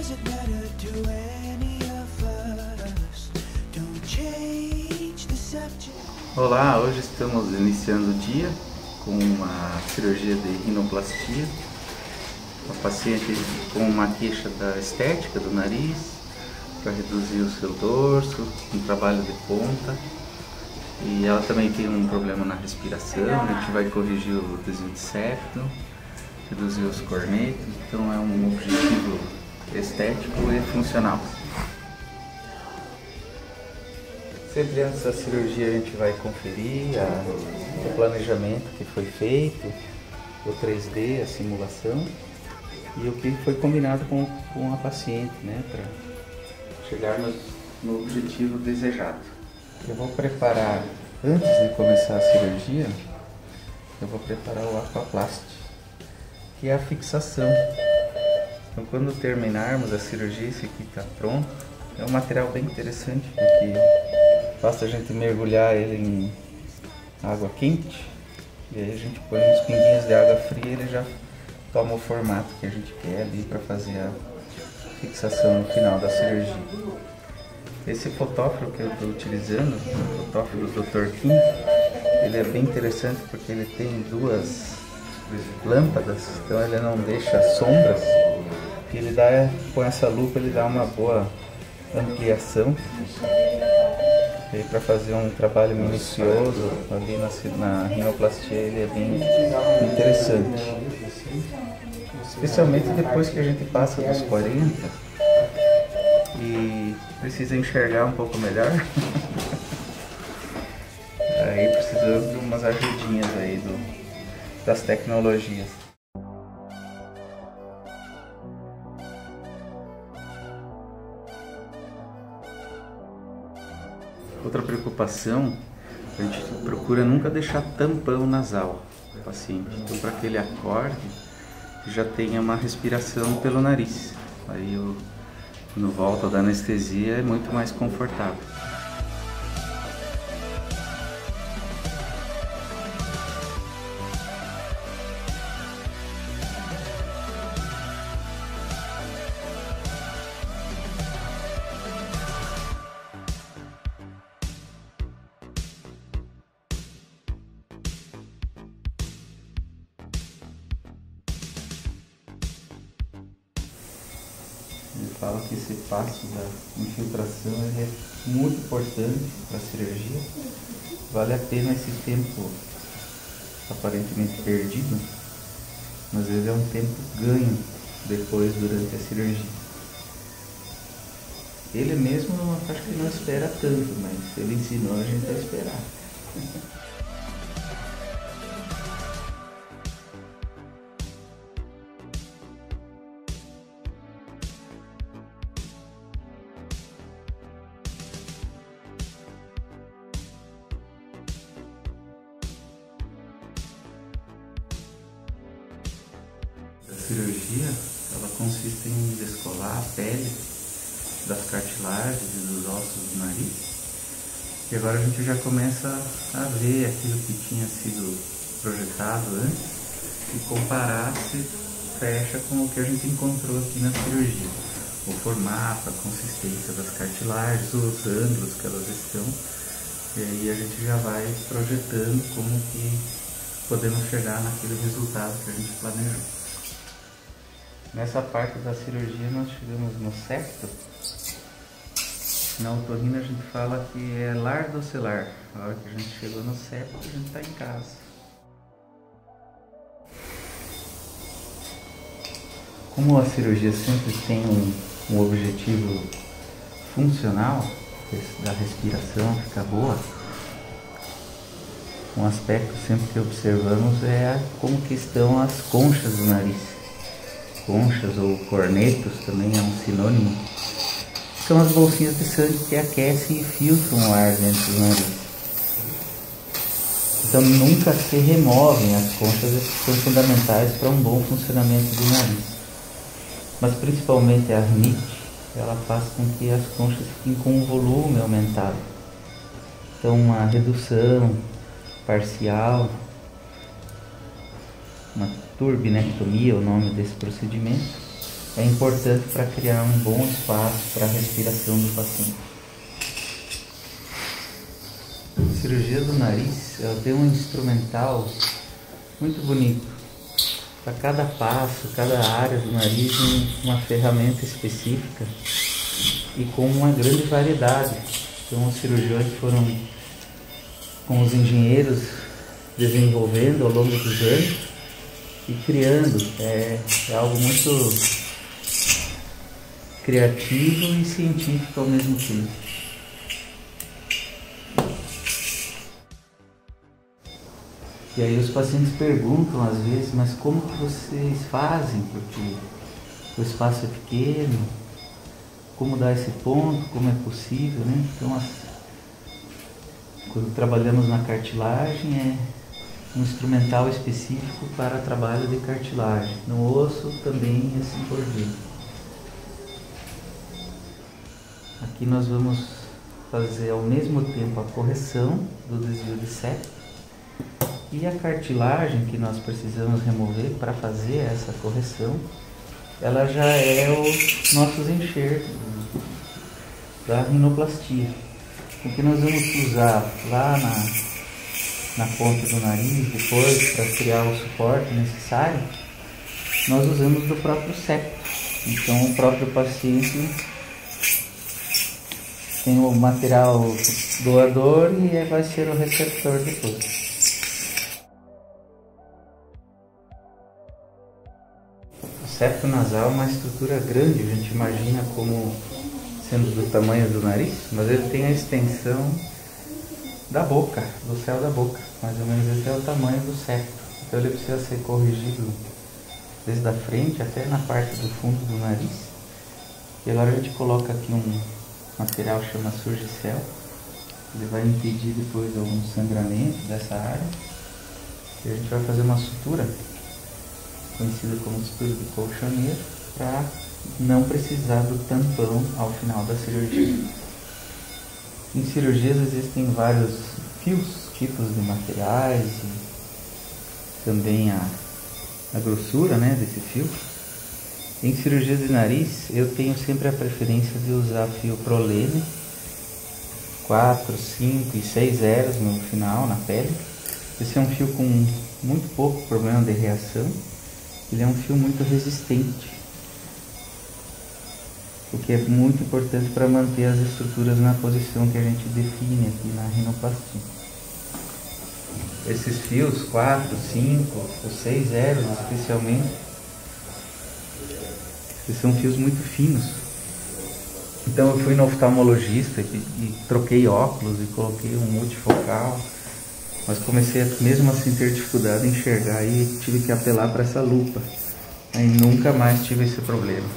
doesn't matter to any of us. Don't change the subject. Olá, hoje estamos iniciando o dia com uma cirurgia de rinoplastia. Uma paciente com uma queixa da estética do nariz, para reduzir o seu dorso, um trabalho de ponta. E ela também tem um problema na respiração, a gente vai corrigir o desvio de septo, reduzir os cornetos, então é um objetivo estético e funcional. Sempre antes da cirurgia a gente vai conferir o planejamento que foi feito, o 3D, a simulação e o que foi combinado com a paciente, né, para chegarmos no objetivo desejado. Eu vou preparar, antes de começar a cirurgia, eu vou preparar o aquaplast, que é a fixação. Então quando terminarmos a cirurgia, esse aqui está pronto. É um material bem interessante, porque basta a gente mergulhar ele em água quente, e aí a gente põe uns pinguinhos de água fria e ele já toma o formato que a gente quer ali para fazer a fixação no final da cirurgia. Esse fotóforo que eu estou utilizando, o fotóforo do Dr. Kim, ele é bem interessante porque ele tem duas lâmpadas, então ele não deixa sombras, e ele dá, com essa lupa ele dá uma boa ampliação. E para fazer um trabalho minucioso ali na rinoplastia ele é bem interessante. Especialmente depois que a gente passa dos 40 e precisa enxergar um pouco melhor. Aí precisamos de umas ajudinhas aí das tecnologias. Outra preocupação, a gente procura nunca deixar tampão nasal do paciente. Então, para que ele acorde, já tenha uma respiração pelo nariz. Aí, quando volta da anestesia, é muito mais confortável. Ele fala que esse passo da infiltração ele é muito importante para a cirurgia. Vale a pena esse tempo aparentemente perdido, mas às vezes é um tempo ganho depois, durante a cirurgia. Ele mesmo acho que não espera tanto, mas ele ensinou a gente a esperar. A cirurgia, ela consiste em descolar a pele das cartilagens e dos ossos do nariz. E agora a gente já começa a ver aquilo que tinha sido projetado antes e comparar se fecha com o que a gente encontrou aqui na cirurgia. O formato, a consistência das cartilagens, os ângulos que elas estão. E aí a gente já vai projetando como que podemos chegar naquele resultado que a gente planejou. Nessa parte da cirurgia nós chegamos no septo. Na otorrina a gente fala que é lar docelar. A hora que a gente chegou no septo, a gente está em casa. Como a cirurgia sempre tem um objetivo funcional, da respiração ficar boa, um aspecto sempre que observamos é como que estão as conchas do nariz. Conchas ou cornetos também é um sinônimo. São as bolsinhas de sangue que aquecem e filtram o ar dentro do nariz. Então nunca se removem as conchas, que são fundamentais para um bom funcionamento do nariz. Mas principalmente a rinite, ela faz com que as conchas fiquem com um volume aumentado. Então uma redução parcial, uma turbinectomia, o nome desse procedimento, é importante para criar um bom espaço para a respiração do paciente. A cirurgia do nariz, ela tem um instrumental muito bonito. Para cada passo, cada área do nariz, uma ferramenta específica e com uma grande variedade. Então os cirurgiões foram com os engenheiros desenvolvendo ao longo dos anos e criando. É algo muito criativo e científico ao mesmo tempo. E aí os pacientes perguntam às vezes, mas como que vocês fazem? Porque o espaço é pequeno, como dar esse ponto, como é possível, né? Então, quando trabalhamos na cartilagem, é um instrumental específico para trabalho de cartilagem. No osso também e assim por diante. Aqui nós vamos fazer ao mesmo tempo a correção do desvio de septo e a cartilagem que nós precisamos remover para fazer essa correção, ela já é os nossos enxertos da rinoplastia. O que nós vamos usar lá na ponta do nariz, depois para criar o suporte necessário, nós usamos do próprio septo. Então o próprio paciente tem o material doador e vai ser o receptor depois. O septo nasal é uma estrutura grande, a gente imagina como sendo do tamanho do nariz, mas ele tem a extensão da boca, do céu da boca, mais ou menos esse é o tamanho do septo. Então ele precisa ser corrigido desde a frente até na parte do fundo do nariz. E agora a gente coloca aqui um material que chama Surgicel, ele vai impedir depois algum sangramento dessa área. E a gente vai fazer uma sutura, conhecida como sutura de colchoneiro, para não precisar do tampão ao final da cirurgia. Em cirurgias existem vários fios, tipos de materiais e também a grossura, né, desse fio. Em cirurgias de nariz eu tenho sempre a preferência de usar fio Prolene 4, 5 e 6 eras no final, na pele. Esse é um fio com muito pouco problema de reação. Ele é um fio muito resistente, o que é muito importante para manter as estruturas na posição que a gente define aqui na rinoplastia. Esses fios 4, 5 ou 6 eras especialmente, eles são fios muito finos. Então eu fui no oftalmologista e troquei óculos e coloquei um multifocal, mas comecei mesmo assim ter dificuldade em enxergar e tive que apelar para essa lupa. Aí nunca mais tive esse problema.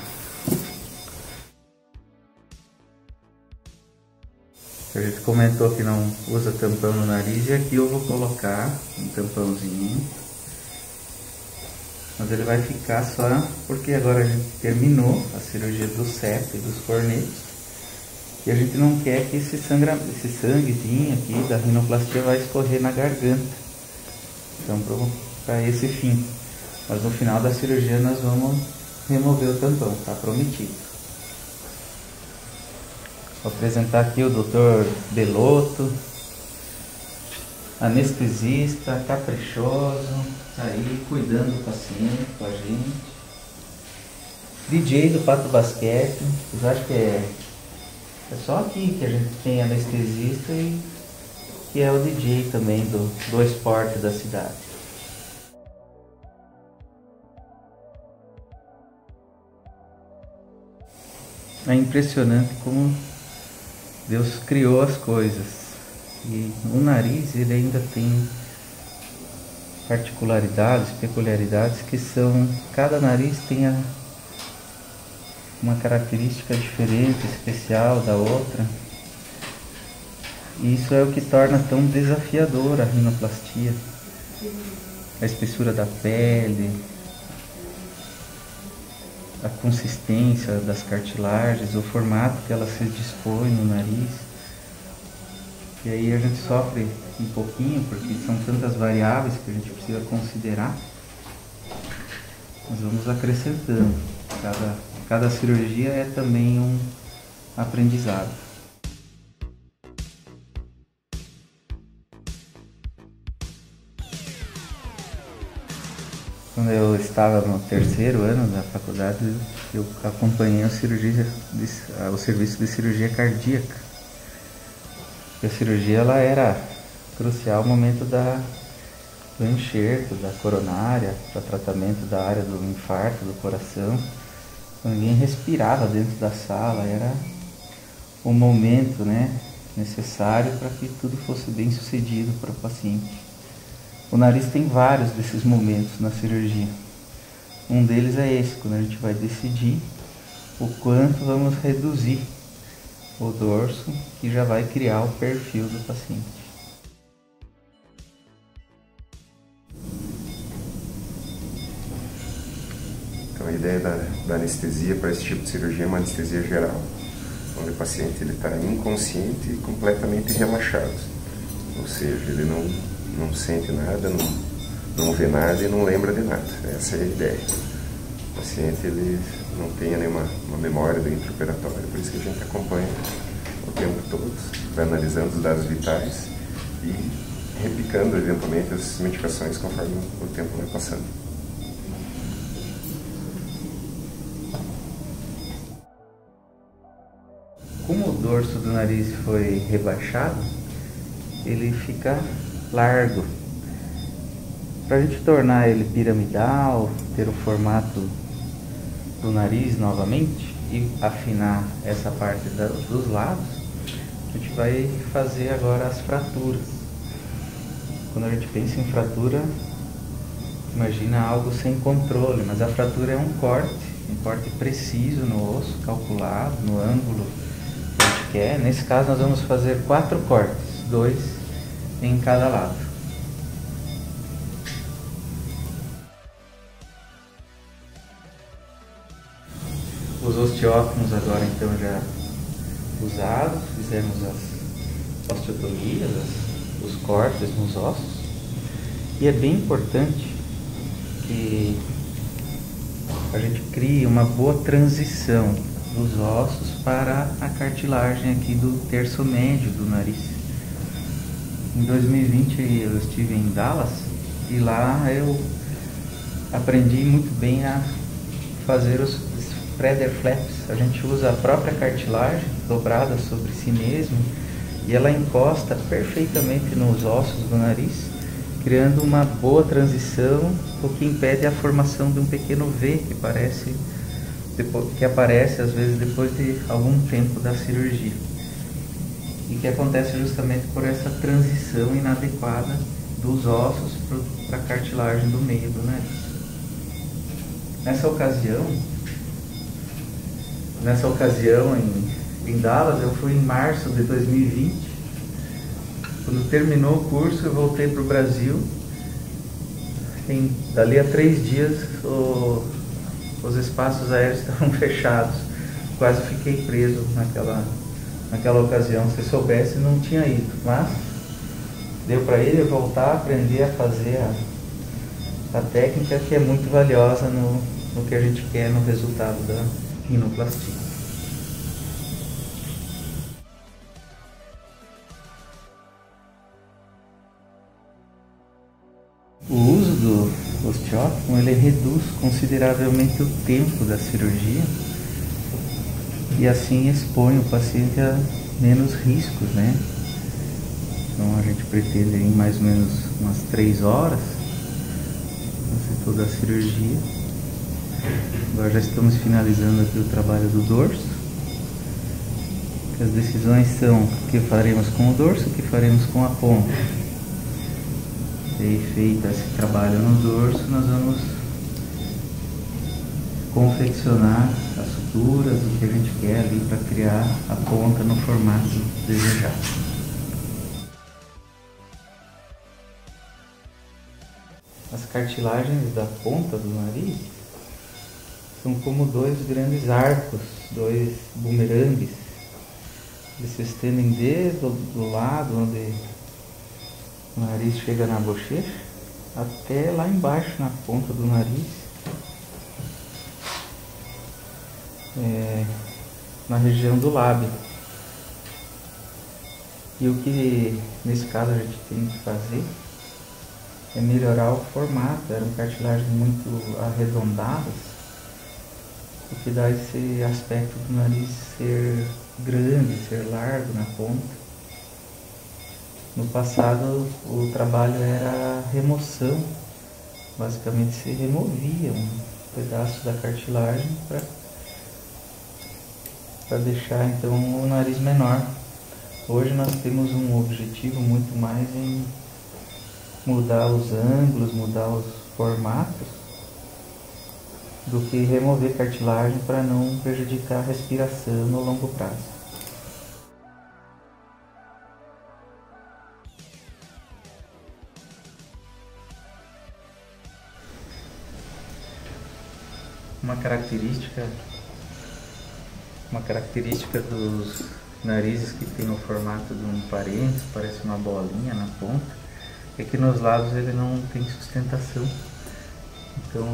A gente comentou que não usa tampão no nariz e aqui eu vou colocar um tampãozinho. Mas ele vai ficar só porque agora a gente terminou a cirurgia do septo e dos cornetos. E a gente não quer que esse sanguezinho aqui da rinoplastia vai escorrer na garganta. Então para esse fim. Mas no final da cirurgia nós vamos remover o tampão, está prometido. Vou apresentar aqui o Dr. Belotto, anestesista, caprichoso, aí cuidando do paciente com a gente. DJ do Pato Basquete, vocês acham que é só aqui que a gente tem anestesista e que é o DJ também do esporte da cidade. É impressionante como Deus criou as coisas. E o nariz ele ainda tem particularidades, peculiaridades que são... Cada nariz tem uma característica diferente, especial da outra. E isso é o que torna tão desafiadora a rinoplastia. A espessura da pele, a consistência das cartilagens, o formato que ela se dispõe no nariz. E aí a gente sofre um pouquinho, porque são tantas variáveis que a gente precisa considerar. Nós vamos acrescentando cada Cada cirurgia é também um aprendizado. Quando eu estava no terceiro ano da faculdade, eu acompanhei o serviço de cirurgia cardíaca. A cirurgia ela era crucial no momento do enxerto, da coronária, para tratamento da área do infarto, do coração. Ninguém respirava dentro da sala, era o momento, necessário para que tudo fosse bem sucedido para o paciente. O nariz tem vários desses momentos na cirurgia. Um deles é esse, quando a gente vai decidir o quanto vamos reduzir o dorso, que já vai criar o perfil do paciente. Então a ideia da anestesia para esse tipo de cirurgia é uma anestesia geral, onde o paciente está inconsciente e completamente relaxado, ou seja, ele não sente nada, não vê nada e não lembra de nada. Essa é a ideia. O paciente ele não tem nenhuma memória do intraoperatório, por isso que a gente acompanha o tempo todo, vai analisando os dados vitais e replicando eventualmente as medicações conforme o tempo vai passando. Como o dorso do nariz foi rebaixado, ele fica largo. Para a gente tornar ele piramidal, ter o formato do nariz novamente e afinar essa parte dos lados, a gente vai fazer agora as fraturas. Quando a gente pensa em fratura, imagina algo sem controle, mas a fratura é um corte preciso no osso, calculado, no ângulo que a gente quer. Nesse caso nós vamos fazer 4 cortes, 2 em cada lado. Os osteótomos agora então já usados, fizemos as osteotomias, os cortes nos ossos, e é bem importante que a gente crie uma boa transição dos ossos para a cartilagem aqui do terço médio do nariz. Em 2020 eu estive em Dallas e lá eu aprendi muito bem a fazer os spreader flaps. A gente usa a própria cartilagem dobrada sobre si mesmo e ela encosta perfeitamente nos ossos do nariz, criando uma boa transição, o que impede a formação de um pequeno V que aparece às vezes depois de algum tempo da cirurgia. E que acontece justamente por essa transição inadequada dos ossos para a cartilagem do meio do nariz. Nessa ocasião em Dallas, eu fui em março de 2020. Quando terminou o curso, eu voltei para o Brasil. Dali a 3 dias, os espaços aéreos estavam fechados. Quase fiquei preso naquela ocasião. Se soubesse, não tinha ido, mas deu para ele voltar, aprender a fazer a técnica, que é muito valiosa no que a gente quer no resultado da rinoplastia. O uso do osteótomo ele reduz consideravelmente o tempo da cirurgia e assim expõe o paciente a menos riscos, Então a gente pretende em mais ou menos umas 3 horas fazer toda a cirurgia. Agora já estamos finalizando aqui o trabalho do dorso. As decisões são o que faremos com o dorso, o que faremos com a ponta. E feito esse trabalho no dorso, nós vamos confeccionar as suturas, o que a gente quer ali para criar a ponta no formato desejado. As cartilagens da ponta do nariz são como 2 grandes arcos, 2 bumerangues. Eles se estendem desde o lado onde o nariz chega na bochecha até lá embaixo na ponta do nariz. na região do lábio. E o que nesse caso a gente tem que fazer é melhorar o formato. Eram cartilagens muito arredondadas, o que dá esse aspecto do nariz ser grande, ser largo na ponta. No passado o trabalho era a remoção, basicamente se removia um pedaço da cartilagem para deixar então o nariz menor. Hoje nós temos um objetivo muito mais em mudar os ângulos, mudar os formatos, do que remover cartilagem para não prejudicar a respiração no longo prazo. Uma característica dos narizes que tem o formato de um parênteses, parece uma bolinha na ponta, é que nos lados ele não tem sustentação. Então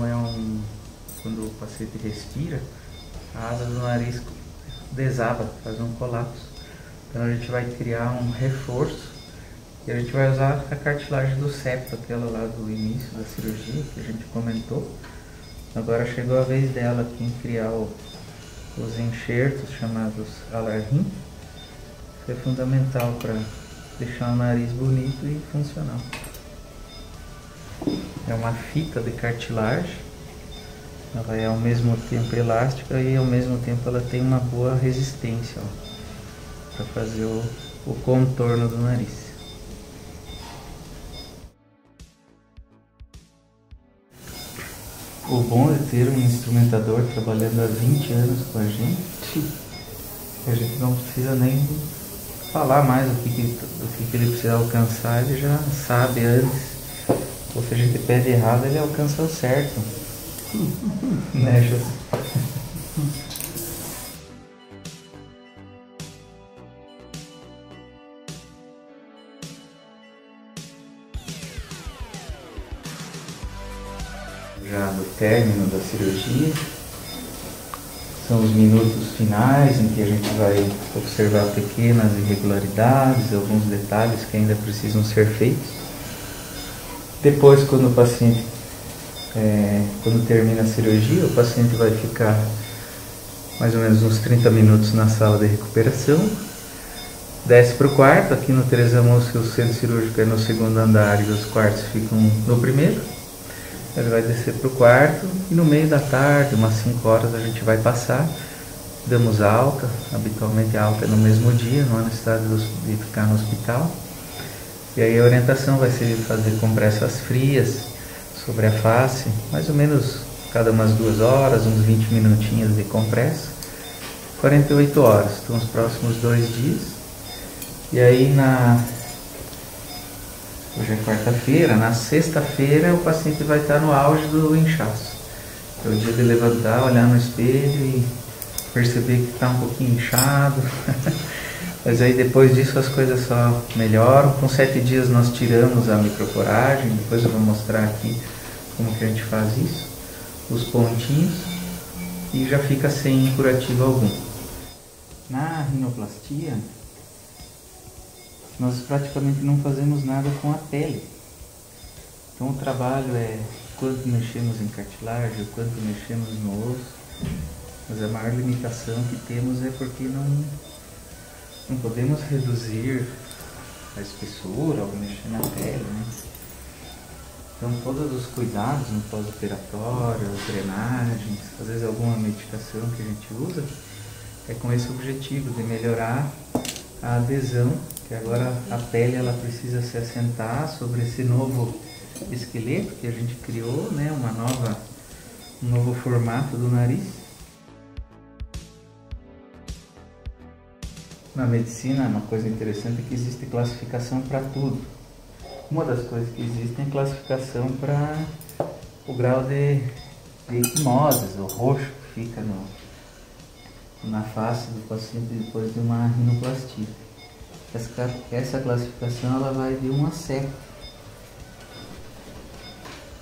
quando o paciente respira, a asa do nariz desaba, faz um colapso. Então a gente vai criar um reforço e a gente vai usar a cartilagem do septo, aquela lá do início da cirurgia que a gente comentou. Agora chegou a vez dela aqui em criar os enxertos chamados Alarhin. Isso é fundamental para deixar o nariz bonito e funcional. É uma fita de cartilagem, ela é ao mesmo tempo elástica e ao mesmo tempo ela tem uma boa resistência para fazer o contorno do nariz. O bom é ter um instrumentador trabalhando há 20 anos com a gente não precisa nem falar mais o que ele precisa alcançar, ele já sabe antes. Ou se a gente pede errado, ele alcança o certo. Né, José? Já no término da cirurgia, são os minutos finais em que a gente vai observar pequenas irregularidades, alguns detalhes que ainda precisam ser feitos. Depois, quando termina a cirurgia, o paciente vai ficar mais ou menos uns 30 minutos na sala de recuperação, desce para o quarto. Aqui no Teresa Mussi o centro cirúrgico é no segundo andar e os quartos ficam no primeiro. Ele vai descer para o quarto e no meio da tarde, umas 5 horas, a gente vai passar, damos alta. Habitualmente a alta é no mesmo dia, não há necessidade de ficar no hospital. E aí a orientação vai ser fazer compressas frias sobre a face, mais ou menos cada umas 2 horas, uns 20 minutinhos de compressa, 48 horas, então os próximos 2 dias. E aí hoje é quarta-feira, na sexta-feira o paciente vai estar no auge do inchaço. É o dia de levantar, olhar no espelho e perceber que está um pouquinho inchado. Mas aí depois disso as coisas só melhoram. Com 7 dias nós tiramos a microcoragem, depois eu vou mostrar aqui como que a gente faz isso, os pontinhos, e já fica sem curativo algum. Na rinoplastia, nós praticamente não fazemos nada com a pele. Então o trabalho é quanto mexemos em cartilagem, o quanto mexemos no osso, mas a maior limitação que temos é porque não podemos reduzir a espessura ou mexer na pele, né? Então todos os cuidados no pós-operatório, drenagens, às vezes alguma medicação que a gente usa, é com esse objetivo de melhorar a adesão, que agora a pele ela precisa se assentar sobre esse novo esqueleto que a gente criou, né? Um novo formato do nariz. Na medicina, uma coisa interessante é que existe classificação para tudo. Uma das coisas que existe é classificação para o grau de equimoses, o roxo que fica na face do paciente depois de uma rinoplastia. Essa classificação ela vai de 1 a 7.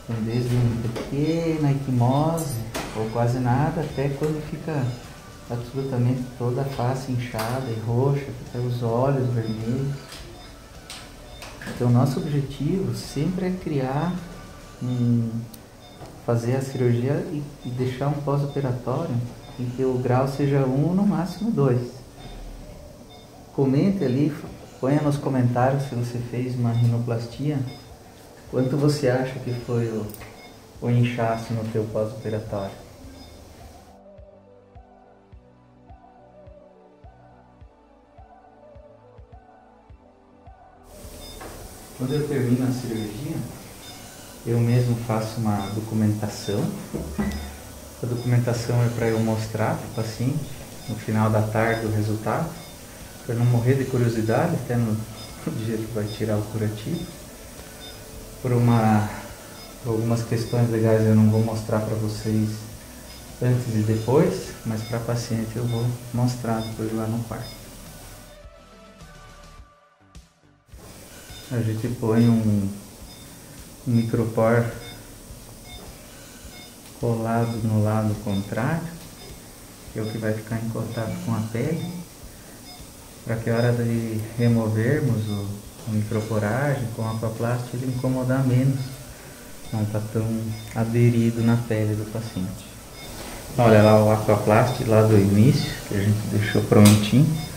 Então, desde uma pequena equimose, ou quase nada, até quando fica absolutamente toda a face inchada e roxa, até os olhos vermelhos. Então, nosso objetivo sempre é criar, fazer a cirurgia e deixar um pós-operatório em que o grau seja 1, no máximo 2. Comente ali, ponha nos comentários se você fez uma rinoplastia, quanto você acha que foi o inchaço no teu pós-operatório. Quando eu termino a cirurgia, eu mesmo faço uma documentação. A documentação é para eu mostrar para o paciente no final da tarde o resultado, para não morrer de curiosidade até no dia que vai tirar o curativo. Por algumas questões legais eu não vou mostrar para vocês antes e depois, mas para a paciente eu vou mostrar depois lá no quarto. A gente põe um micropor colado no lado contrário, que é o que vai ficar em contato com a pele, para que a hora de removermos a microporagem com a aquaplast ele incomodar menos, não está tão aderido na pele do paciente. Olha lá o aquaplast lá do início, que a gente deixou prontinho.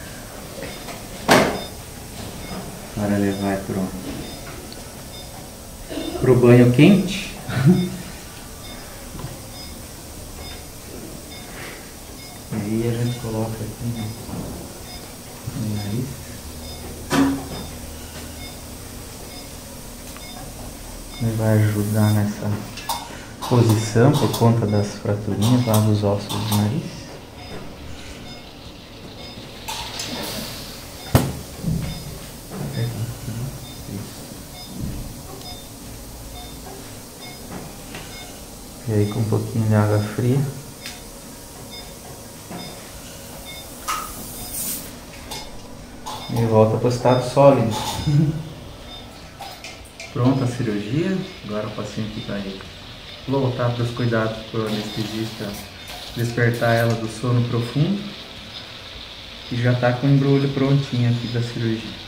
Agora ele vai pro banho quente. Aí a gente coloca aqui no nariz. Ele vai ajudar nessa posição por conta das fraturinhas lá dos ossos do nariz. E aí com um pouquinho de água fria e volta para o estado sólido. Pronta a cirurgia, agora o paciente vai voltar para os cuidados para o anestesista despertar ela do sono profundo e já está com o embrulho prontinho aqui da cirurgia.